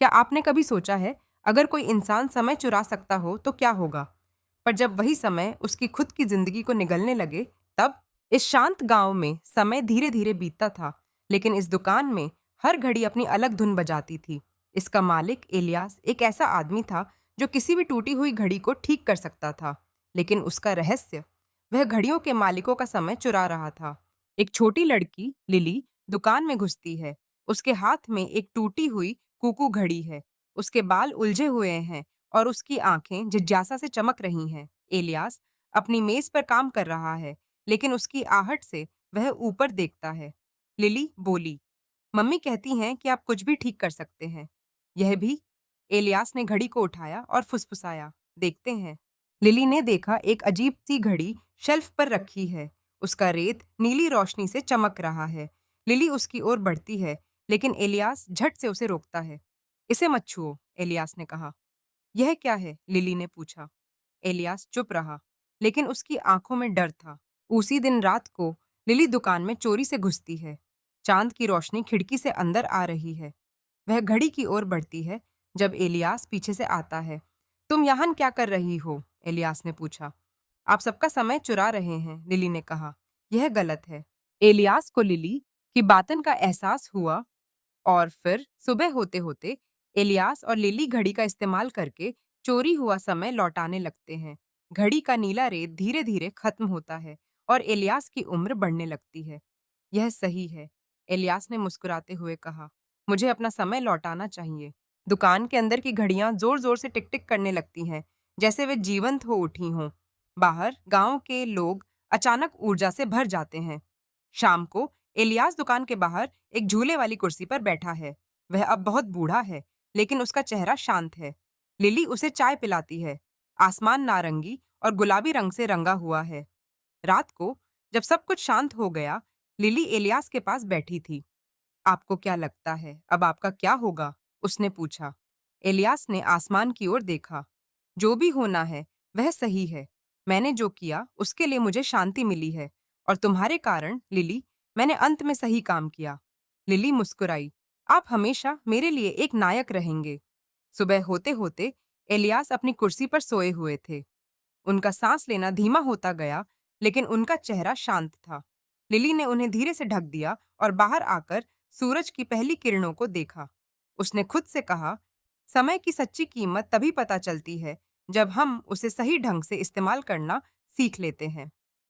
क्या आपने कभी सोचा है, अगर कोई इंसान समय चुरा सकता हो तो क्या होगा? पर जब वही समय उसकी खुद की जिंदगी को निगलने लगे, तब? इस शांत गांव में समय धीरे धीरे बीतता था, लेकिन इस दुकान में हर घड़ी अपनी अलग धुन बजाती थी। इसका मालिक इलियास एक ऐसा आदमी था जो किसी भी टूटी हुई घड़ी को ठीक कर सकता था। लेकिन उसका रहस्य, वह घड़ियों के मालिकों का समय चुरा रहा था। एक छोटी लड़की लिली दुकान में घुसती है। उसके हाथ में एक टूटी हुई कुकू घड़ी है। उसके बाल उलझे हुए हैं और उसकी आंखें जिज्ञासा से चमक रही हैं। एलियास अपनी मेज पर काम कर रहा है, लेकिन उसकी आहट से वह ऊपर देखता है। लिली बोली, मम्मी कहती हैं कि आप कुछ भी ठीक कर सकते हैं। यह भी? एलियास ने घड़ी को उठाया और फुसफुसाया, देखते हैं। लिली ने देखा, एक अजीब सी घड़ी शेल्फ पर रखी है। उसका रेत नीली रोशनी से चमक रहा है। लिली उसकी ओर बढ़ती है, लेकिन एलियास झट से उसे रोकता है। इसे मत छुओ, एलियास ने कहा। यह क्या है? लिली ने पूछा। एलियास चुप रहा, लेकिन उसकी आंखों में डर था। उसी दिन रात को लिली दुकान में चोरी से घुसती है। चांद की रोशनी खिड़की से अंदर आ रही है। वह घड़ी की ओर बढ़ती है, जब एलियास पीछे से आता है। तुम यहाँ क्या कर रही हो? एलियास ने पूछा। आप सबका समय चुरा रहे हैं, लिली ने कहा। यह गलत है। एलियास को लिली की बातन का एहसास हुआ, और फिर सुबह होते होते एलियास और लिली घड़ी का इस्तेमाल करके चोरी हुआ समय लौटाने लगते हैं। घड़ी का नीला रेत धीरे धीरे खत्म होता है और एलियास की उम्र बढ़ने लगती है। यह सही है, एलियास ने मुस्कुराते हुए कहा। मुझे अपना समय लौटाना चाहिए। दुकान के अंदर की घड़ियां जोर जोर से टिक टिक करने लगती हैं, जैसे वे जीवंत हो उठी हों। बाहर गांव के लोग अचानक ऊर्जा से भर जाते हैं। शाम को इलियास दुकान के बाहर एक झूले वाली कुर्सी पर बैठा है। वह अब बहुत बूढ़ा है, लेकिन उसका चेहरा शांत है। लिली उसे चाय पिलाती है। आसमान नारंगी और गुलाबी रंग से रंगा हुआ है। रात को जब सब कुछ शांत हो गया, लिली इलियास के पास बैठी थी। आपको क्या लगता है, अब आपका क्या होगा? उसने पूछा। इलियास ने आसमान की ओर देखा। जो भी होना है वह सही है। मैंने जो किया उसके लिए मुझे शांति मिली है, और तुम्हारे कारण लिली, मैंने अंत में सही काम किया। लिली मुस्कुराई। आप हमेशा मेरे लिए एक नायक रहेंगे। सुबह होते होते इलियास अपनी कुर्सी पर सोए हुए थे। उनका सांस लेना धीमा होता गया, लेकिन उनका चेहरा शांत था। लिली ने उन्हें धीरे से ढक दिया और बाहर आकर सूरज की पहली किरणों को देखा। उसने खुद से कहा, समय की सच्ची कीमत तभी पता चलती है जब हम उसे सही ढंग से इस्तेमाल करना सीख लेते हैं।